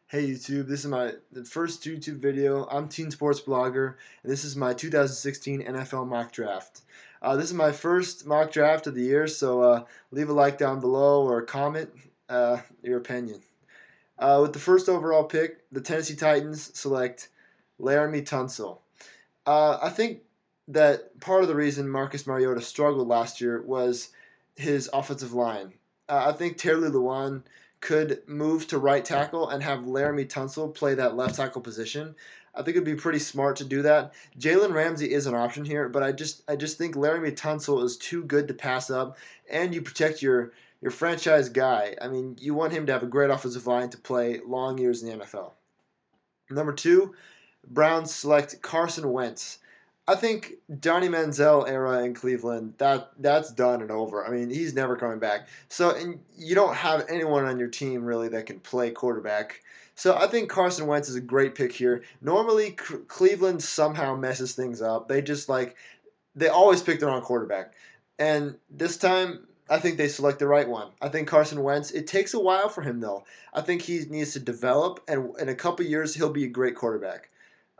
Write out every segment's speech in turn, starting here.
Hey YouTube, this is the first YouTube video. I'm Teen Sports Blogger, and this is my 2016 NFL mock draft. This is my first mock draft of the year, so leave a like down below or comment your opinion. With the first overall pick, the Tennessee Titans select Laremy Tunsil. I think that part of the reason Marcus Mariota struggled last year was his offensive line. I think Terry Lewan could move to right tackle and have Laremy Tunsil play that left tackle position. I think it'd be pretty smart to do that. Jalen Ramsey is an option here, but I just think Laremy Tunsil is too good to pass up, and you protect your franchise guy. I mean, you want him to have a great offensive line to play long years in the NFL. Number two, Browns select Carson Wentz. I think Johnny Manziel era in Cleveland that's done and over. I mean, he's never coming back. So, and you don't have anyone on your team really that can play quarterback. So I think Carson Wentz is a great pick here. Normally, Cleveland somehow messes things up. They always pick the wrong quarterback, and this time I think they select the right one. I think Carson Wentz. It takes a while for him though. I think he needs to develop, and in a couple years he'll be a great quarterback.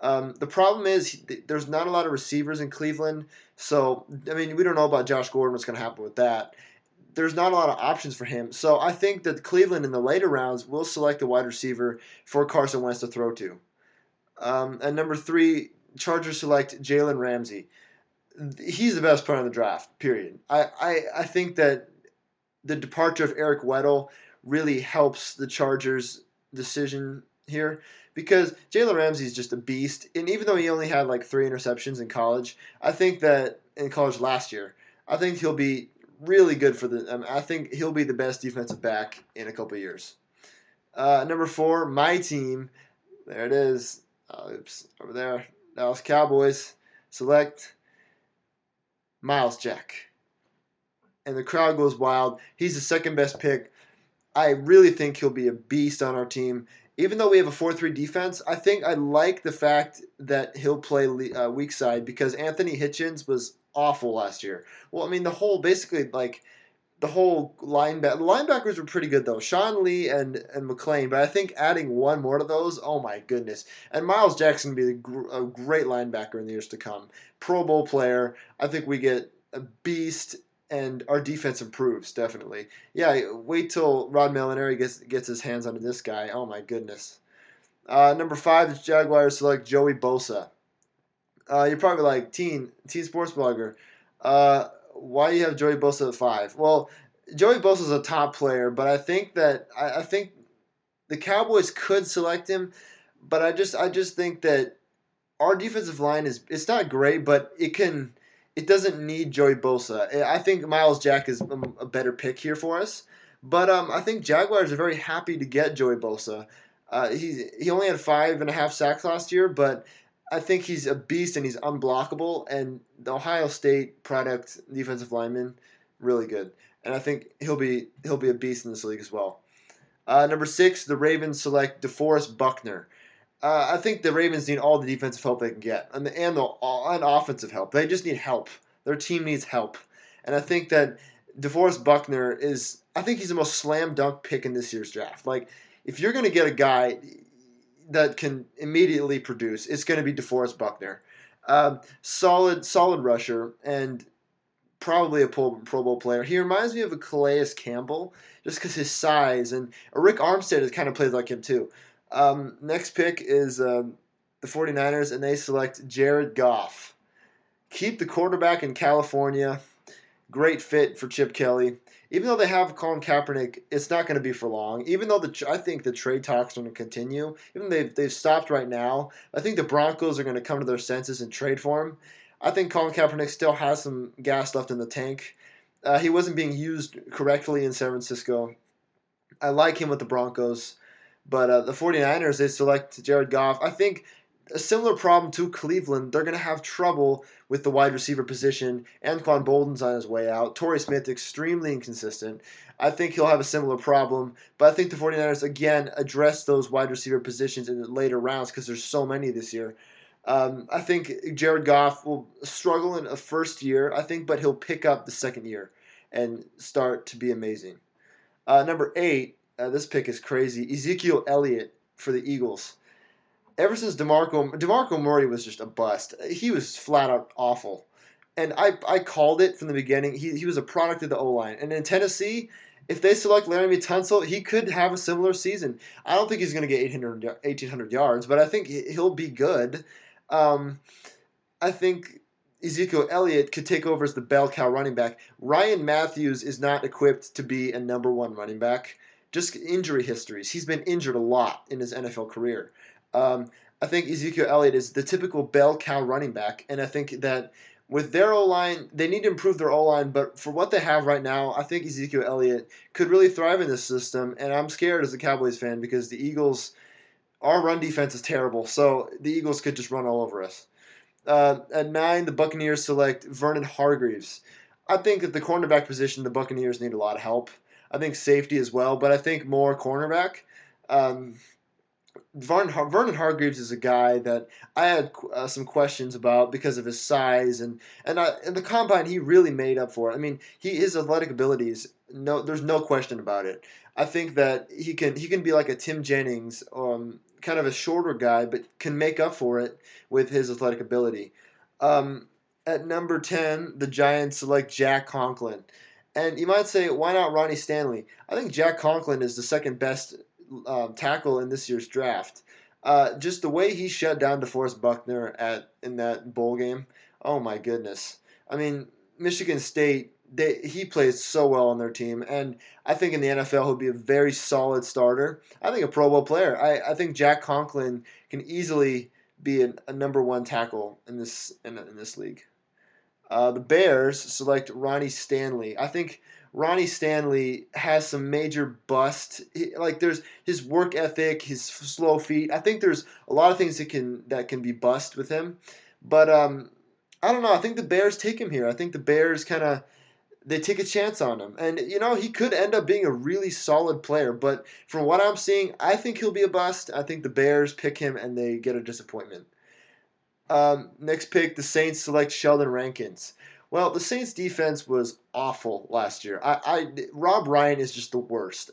The problem is there's not a lot of receivers in Cleveland, so I mean we don't know about Josh Gordon. What's going to happen with that? There's not a lot of options for him, so I think that Cleveland in the later rounds will select a wide receiver for Carson Wentz to throw to. And number three, Chargers select Jalen Ramsey. He's the best player in the draft. Period. I think that the departure of Eric Weddle really helps the Chargers' decision here because Jalen Ramsey is just a beast. And even though he only had like 3 interceptions in college, I think that in college last year, I think he'll be really good for the. I think he'll be the best defensive back in a couple of years. Number four, my team. There it is. Oops, over there. Dallas Cowboys select Myles Jack. And the crowd goes wild. He's the second best pick. I really think he'll be a beast on our team. Even though we have a 4-3 defense, I think I like the fact that he'll play weak side because Anthony Hitchens was awful last year. Well, I mean, the whole linebackers were pretty good though. Sean Lee and McLean, but I think adding one more to those, oh my goodness. And Myles Jackson will be a great linebacker in the years to come. Pro Bowl player. I think we get a beast and our defense improves definitely. Yeah, wait till Rod Marinelli gets his hands on this guy. Oh my goodness. Number five, the Jaguars select Joey Bosa. You're probably like teen sports blogger. Why do you have Joey Bosa at five? Well, Joey Bosa is a top player, but I think that I think the Cowboys could select him, but I just think that our defensive line is it's not great, but it doesn't need Joey Bosa. I think Myles Jack is a better pick here for us, but I think Jaguars are very happy to get Joey Bosa. He only had 5.5 sacks last year, but I think he's a beast and he's unblockable. And the Ohio State product defensive lineman, really good. And I think he'll be a beast in this league as well. Number six, the Ravens select DeForest Buckner. I think the Ravens need all the defensive help they can get, and offensive help. They just need help. Their team needs help, and I think that DeForest Buckner is. I think he's the most slam dunk pick in this year's draft. Like, if you're going to get a guy that can immediately produce, it's going to be DeForest Buckner. Solid rusher, and probably a Pro Bowl player. He reminds me of a Calais Campbell, just because his size, and Rick Armstead has kind of played like him too. Next pick is the 49ers, and they select Jared Goff. Keep the quarterback in California. Great fit for Chip Kelly. Even though they have Colin Kaepernick, it's not going to be for long. Even though I think the trade talks are going to continue. Even though they've stopped right now, I think the Broncos are going to come to their senses and trade for him. I think Colin Kaepernick still has some gas left in the tank. He wasn't being used correctly in San Francisco. I like him with the Broncos. But the 49ers, they select Jared Goff. I think a similar problem to Cleveland. They're going to have trouble with the wide receiver position. Anquan Bolden's on his way out. Torrey Smith, extremely inconsistent. I think he'll have a similar problem. But I think the 49ers, again, address those wide receiver positions in the later rounds because there's so many this year. I think Jared Goff will struggle in a first year, but he'll pick up the second year and start to be amazing. Number eight, this pick is crazy. Ezekiel Elliott for the Eagles. Ever since DeMarco Murray was just a bust. He was flat out awful. And I called it from the beginning. He was a product of the O-line. And in Tennessee, if they select Laremy Tunsil, he could have a similar season. I don't think he's going to get 1,800 yards, but I think he'll be good. Um, I think Ezekiel Elliott could take over as the bell cow running back. Ryan Matthews is not equipped to be a number one running back. Just injury histories. He's been injured a lot in his NFL career. I think Ezekiel Elliott is the typical bell cow running back, and I think that with their O-line, they need to improve their O-line, but for what they have right now, I think Ezekiel Elliott could really thrive in this system, and I'm scared as a Cowboys fan because the Eagles, our run defense is terrible, so the Eagles could just run all over us. At 9, the Buccaneers select Vernon Hargreaves. I think at the cornerback position, the Buccaneers need a lot of help. I think safety as well, but I think more cornerback. Um, Vernon Hargreaves is a guy that I had some questions about because of his size and in the combine he really made up for it. I mean, his athletic abilities, no, there's no question about it. I think that he can be like a Tim Jennings, kind of a shorter guy, but can make up for it with his athletic ability. At number 10, the Giants select Jack Conklin. And you might say, why not Ronnie Stanley? I think Jack Conklin is the second best tackle in this year's draft. Just the way he shut down DeForest Buckner in that bowl game. Oh my goodness! I mean, Michigan State. He plays so well on their team, and I think in the NFL he'll be a very solid starter. I think a Pro Bowl player. I think Jack Conklin can easily be a number one tackle in this league. The Bears select Ronnie Stanley. I think Ronnie Stanley has some major bust. There's his work ethic, his slow feet. I think there's a lot of things that can be bust with him. But I don't know. I think the Bears take him here. I think the Bears they take a chance on him. And he could end up being a really solid player, but from what I'm seeing, I think he'll be a bust. I think the Bears pick him and they get a disappointment. Next pick, the Saints select Sheldon Rankins. Well, the Saints defense was awful last year. Rob Ryan is just the worst.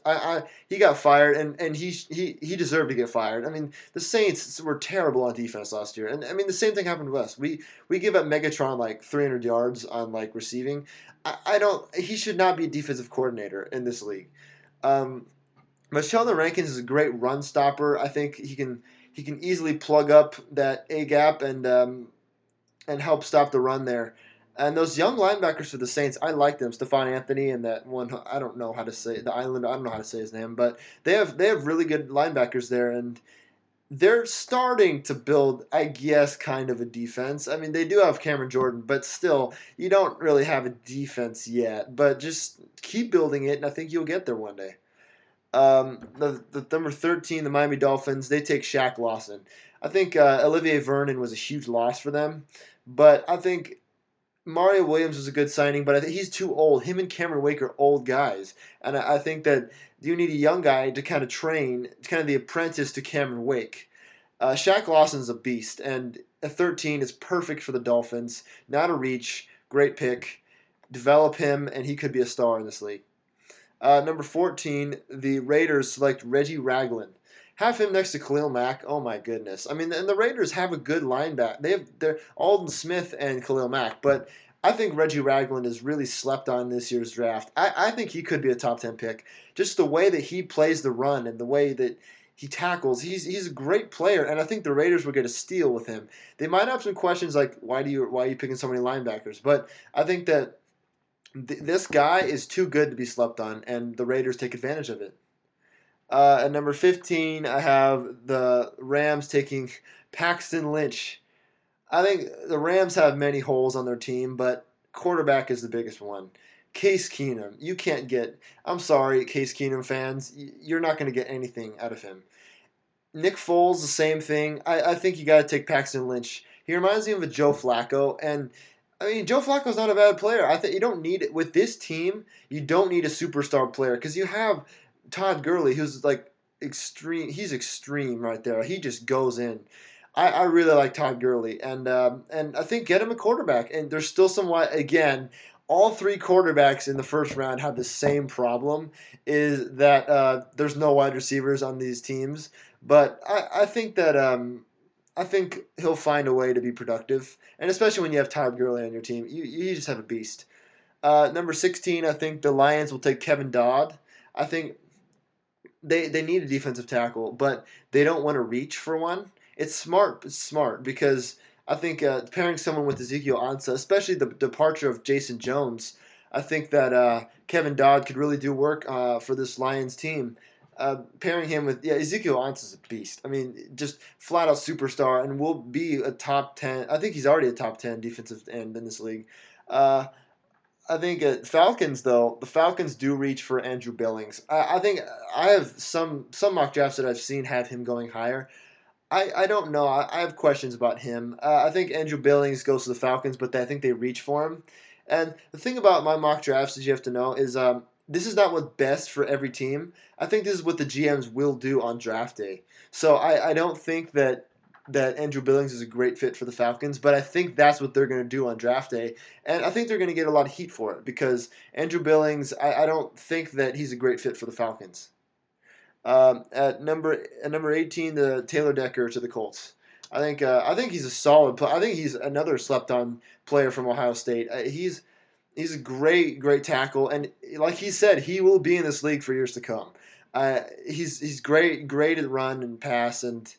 He got fired, and he deserved to get fired. I mean, the Saints were terrible on defense last year, and I mean the same thing happened to us. We give up Megatron like 300 yards on like receiving. I don't. He should not be a defensive coordinator in this league. But Sheldon Rankins is a great run stopper. I think he can easily plug up that A gap and help stop the run there. And those young linebackers for the Saints, I like them. Stephon Anthony and that one, I don't know how to say the Islander. I don't know how to say his name, but they have really good linebackers there, and they're starting to build, I guess, kind of a defense. I mean, they do have Cameron Jordan, but still, you don't really have a defense yet. But just keep building it, and I think you'll get there one day. The number 13, the Miami Dolphins, they take Shaq Lawson. I think Olivier Vernon was a huge loss for them, but I think Mario Williams was a good signing, but I think he's too old. Him and Cameron Wake are old guys, and I think that you need a young guy to kind of train, kind of the apprentice to Cameron Wake. Shaq Lawson's a beast, and a 13 is perfect for the Dolphins. Not a reach, great pick. Develop him, and he could be a star in this league. Number 14, the Raiders select Reggie Ragland. Have him next to Khalil Mack. Oh my goodness! I mean, and the Raiders have a good linebacker. They're Alden Smith and Khalil Mack, but I think Reggie Ragland is really slept on this year's draft. I think he could be a top 10 pick. Just the way that he plays the run and the way that he tackles, he's a great player, and I think the Raiders will get a steal with him. They might have some questions like why are you picking so many linebackers, but I think that this guy is too good to be slept on, and the Raiders take advantage of it. At number 15, I have the Rams taking Paxton Lynch. I think the Rams have many holes on their team, but quarterback is the biggest one. Case Keenum, you can't get. I'm sorry, Case Keenum fans, you're not going to get anything out of him. Nick Foles, the same thing. I think you got to take Paxton Lynch. He reminds me of a Joe Flacco, and I mean Joe Flacco's not a bad player. I think you don't need it with this team. You don't need a superstar player because you have Todd Gurley, who's like extreme. He's extreme right there. He just goes in. I really like Todd Gurley, and I think get him a quarterback. And there's still some again. all three quarterbacks in the first round have the same problem, is that there's no wide receivers on these teams. But I think that I think he'll find a way to be productive, and especially when you have Todd Gurley on your team, you just have a beast. Number 16, I think the Lions will take Kevin Dodd. I think they need a defensive tackle, but they don't want to reach for one. It's smart. It's smart because I think pairing someone with Ezekiel Ansah, especially the departure of Jason Jones, I think that Kevin Dodd could really do work for this Lions team. Pairing him with Ezekiel Ansah is a beast. I mean, just flat out superstar, and will be a top 10. I think he's already a top 10 defensive end in this league. Uh, I think Falcons, though, the Falcons do reach for Andrew Billings. I think I have some mock drafts that I've seen have him going higher. I don't know. I have questions about him. I think Andrew Billings goes to the Falcons, but I think they reach for him. And the thing about my mock drafts that you have to know is this is not what's best for every team. I think this is what the GMs will do on draft day. So I don't think that Andrew Billings is a great fit for the Falcons, but I think that's what they're going to do on draft day. And I think they're going to get a lot of heat for it because Andrew Billings, I don't think that he's a great fit for the Falcons. At number 18, the Taylor Decker to the Colts. I think he's a solid player. I think he's another slept-on player from Ohio State. He's a great tackle, and like he said, he will be in this league for years to come. He's great at run and pass, and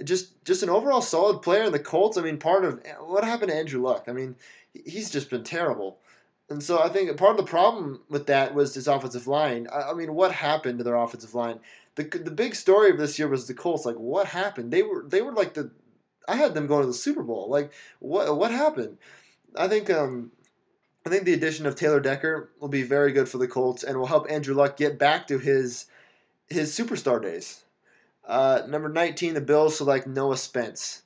just an overall solid player in the Colts. I mean, part of what happened to Andrew Luck. I mean, he's just been terrible. And so I think part of the problem with that was his offensive line. I mean, what happened to their offensive line? The big story of this year was the Colts. Like, what happened? They were like I had them going to the Super Bowl. Like, what happened? I think the addition of Taylor Decker will be very good for the Colts and will help Andrew Luck get back to his superstar days. Number 19, the Bills select Noah Spence.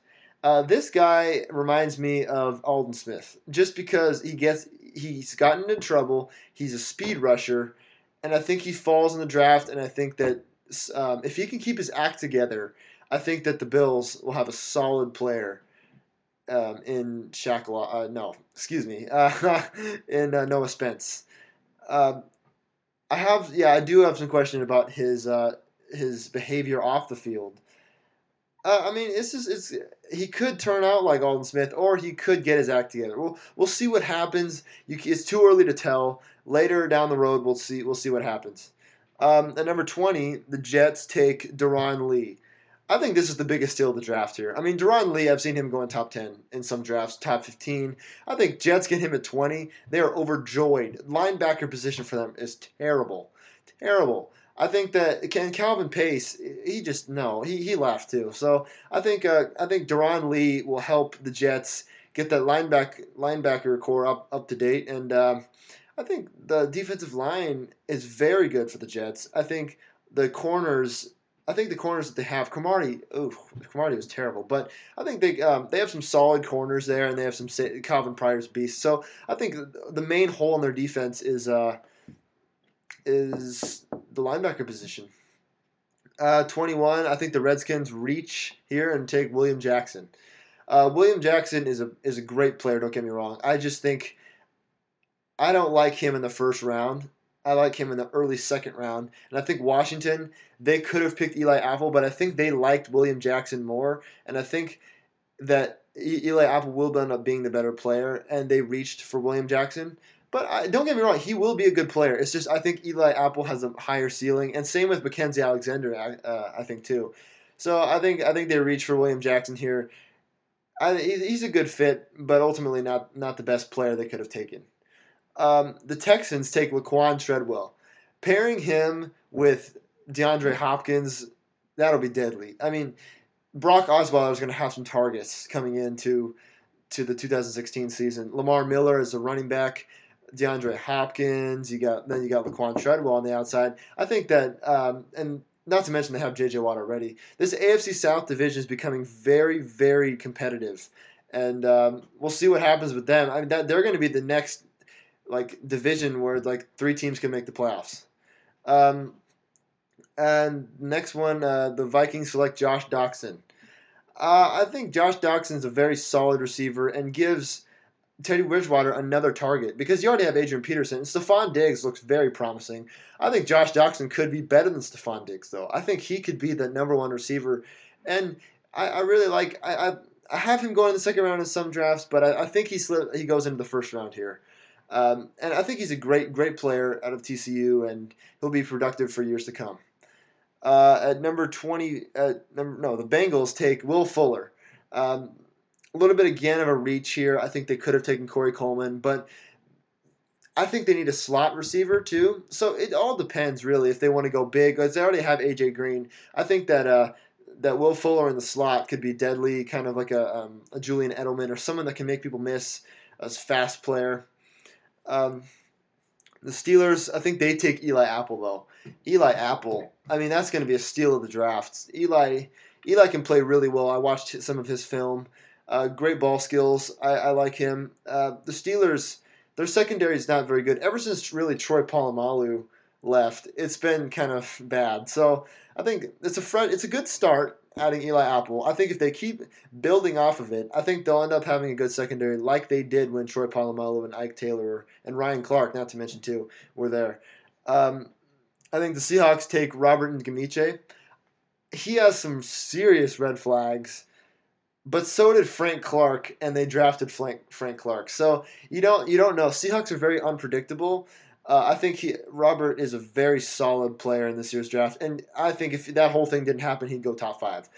This guy reminds me of Aldon Smith, just because he's gotten into trouble. He's a speed rusher, and I think he falls in the draft. And I think that if he can keep his act together, I think that the Bills will have a solid player in Shaq no, excuse me, in Noah Spence. I do have some question about his behavior off the field. I mean, he could turn out like Alden Smith, or he could get his act together. We'll see what happens. It's too early to tell. Later down the road, we'll see what happens. At number 20, the Jets take Darron Lee. I think this is the biggest steal of the draft here. I mean, Darron Lee, I've seen him go in top 10 in some drafts, top 15. I think Jets get him at 20. They are overjoyed. Linebacker position for them is terrible. Terrible. I think that Calvin Pace, he left too. So I think Darron Lee will help the Jets get that linebacker core up to date, and I think the defensive line is very good for the Jets. I think the corners that they have, Cromartie was terrible, but I think they have some solid corners there, and they have some Calvin Pryor's beast. So I think the main hole in their defense is the linebacker position. 21, I think the Redskins reach here and take William Jackson. William Jackson is a great player, don't get me wrong. I just think I don't like him in the first round. I like him in the early second round. And I think Washington, they could have picked Eli Apple, but I think they liked William Jackson more. And I think that Eli Apple will end up being the better player, and they reached for William Jackson. But don't get me wrong, he will be a good player. It's just I think Eli Apple has a higher ceiling, and same with Mackensie Alexander, I think too. So I think they reach for William Jackson here. He's a good fit, but ultimately not the best player they could have taken. The Texans take Laquon Treadwell. Pairing him with DeAndre Hopkins, that'll be deadly. I mean, Brock Osweiler is going to have some targets coming into the 2016 season. Lamar Miller is a running back. DeAndre Hopkins. You got Laquon Treadwell on the outside. I think that, and not to mention they have J.J. Watt already. This AFC South division is becoming very, very competitive, and we'll see what happens with them. I mean, they're going to be the next division where three teams can make the playoffs. And next one, the Vikings select Josh Doctson. I think Josh Doctson is a very solid receiver and gives Teddy Bridgewater another target because you already have Adrian Peterson. And Stephon Diggs looks very promising. I think Josh Doctson could be better than Stephon Diggs, though. I think he could be the #1 receiver. And I really like I have him going in the second round in some drafts, but I think he goes into the first round here. And I think he's a great player out of TCU, and he'll be productive for years to come. At number 20, the Bengals take Will Fuller. A little bit again of a reach here. I think they could have taken Corey Coleman, but I think they need a slot receiver too. So it all depends really if they want to go big. Because they already have AJ Green. I think that Will Fuller in the slot could be deadly, kind of like a Julian Edelman or someone that can make people miss, a fast player. Um, the Steelers, I think they take Eli Apple though. Eli Apple, I mean that's going to be a steal of the draft. Eli can play really well. I watched some of his film. Great ball skills. I like him. The Steelers, their secondary is not very good. Ever since really Troy Polamalu left, it's been kind of bad. So I think it's a good start adding Eli Apple. I think if they keep building off of it, I think they'll end up having a good secondary like they did when Troy Polamalu and Ike Taylor and Ryan Clark, not to mention too, were there. Um, I think the Seahawks take Robert Nkedimche. He has some serious red flags, but so did Frank Clark, and they drafted Frank Clark. So you don't know. Seahawks are very unpredictable. I think Robert is a very solid player in this year's draft, and I think if that whole thing didn't happen, he'd go top 5.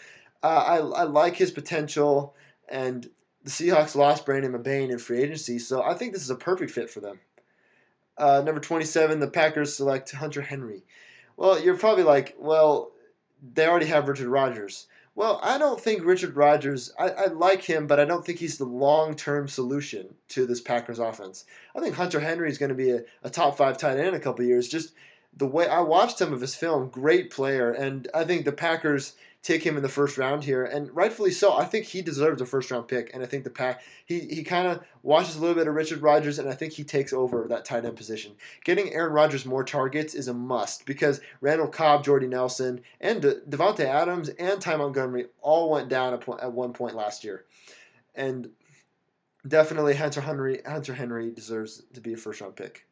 I like his potential, and the Seahawks lost Brandon McBain in free agency, so I think this is a perfect fit for them. Number 27, the Packers select Hunter Henry. Well, you're probably like, well, they already have Richard Rodgers. Well, I don't think Richard Rodgers, I like him, but I don't think he's the long-term solution to this Packers offense. I think Hunter Henry is going to be a top 5 tight end in a couple years. Just the way I watched some of his film, great player, and I think the Packers take him in the first round here, and rightfully so. I think he deserves a first-round pick, and I think he kind of watches a little bit of Richard Rodgers, and I think he takes over that tight end position. Getting Aaron Rodgers more targets is a must because Randall Cobb, Jordy Nelson, and Devontae Adams and Ty Montgomery all went down at one point last year, and definitely Hunter Henry deserves to be a first-round pick.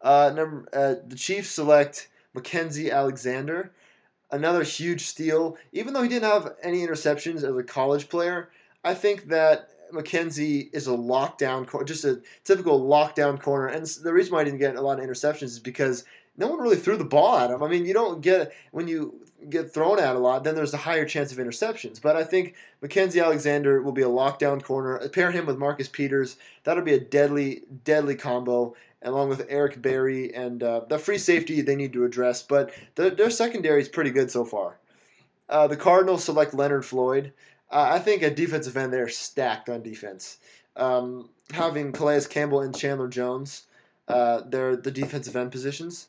The Chiefs select Mackensie Alexander, another huge steal. Even though he didn't have any interceptions as a college player, I think that Mackensie is a lockdown, just a typical lockdown corner. And the reason why I didn't get a lot of interceptions is because no one really threw the ball at him. I mean, you don't get when you get thrown at a lot, then there's a higher chance of interceptions. But I think Mackensie Alexander will be a lockdown corner. Pair him with Marcus Peters. That'll be a deadly combo, along with Eric Berry and the free safety they need to address. But their secondary is pretty good so far. The Cardinals select Leonard Floyd. I think at defensive end they're stacked on defense. Having Calais Campbell and Chandler Jones, they're the defensive end positions.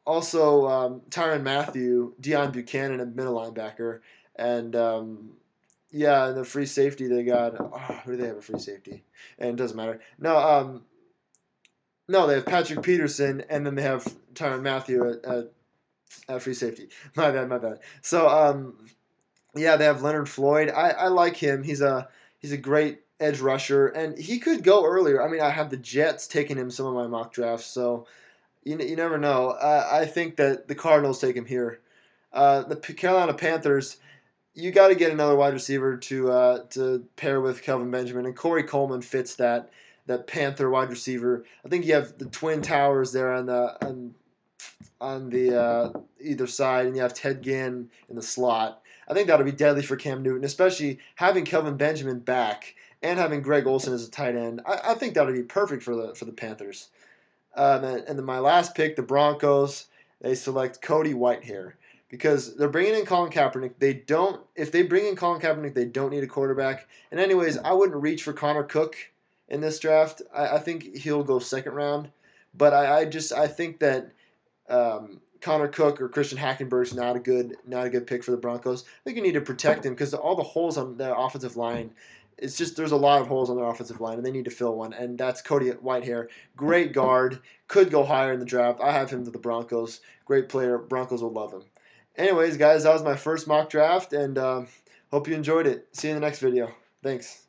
Also, Tyrann Mathieu, Deion Buchanan, a middle linebacker, and yeah, and the free safety they got. Who do they have a free safety? And it doesn't matter. No, they have Patrick Peterson, and then they have Tyrann Mathieu at free safety. My bad. So, yeah, they have Leonard Floyd. I like him. He's a great edge rusher, and he could go earlier. I mean, I have the Jets taking him some of my mock drafts, so you never know. I think that the Cardinals take him here. The Carolina Panthers, you got to get another wide receiver to pair with Kelvin Benjamin, and Corey Coleman fits that Panther wide receiver. I think you have the Twin Towers there on the either side, and you have Ted Ginn in the slot. I think that'll be deadly for Cam Newton, especially having Kelvin Benjamin back and having Greg Olsen as a tight end. I think that'll be perfect for the Panthers. And then my last pick, the Broncos, they select Cody Whitehair because they're bringing in Colin Kaepernick. If they bring in Colin Kaepernick, they don't need a quarterback. And anyways, I wouldn't reach for Connor Cook in this draft. I think he'll go second round, but I think that Connor Cook or Christian Hackenberg's not a good pick for the Broncos. I think you need to protect him because all the holes on their offensive line. It's just there's a lot of holes on their offensive line, and they need to fill one. And that's Cody Whitehair, great guard, could go higher in the draft. I have him to the Broncos. Great player. Broncos will love him. Anyways, guys, that was my first mock draft, and hope you enjoyed it. See you in the next video. Thanks.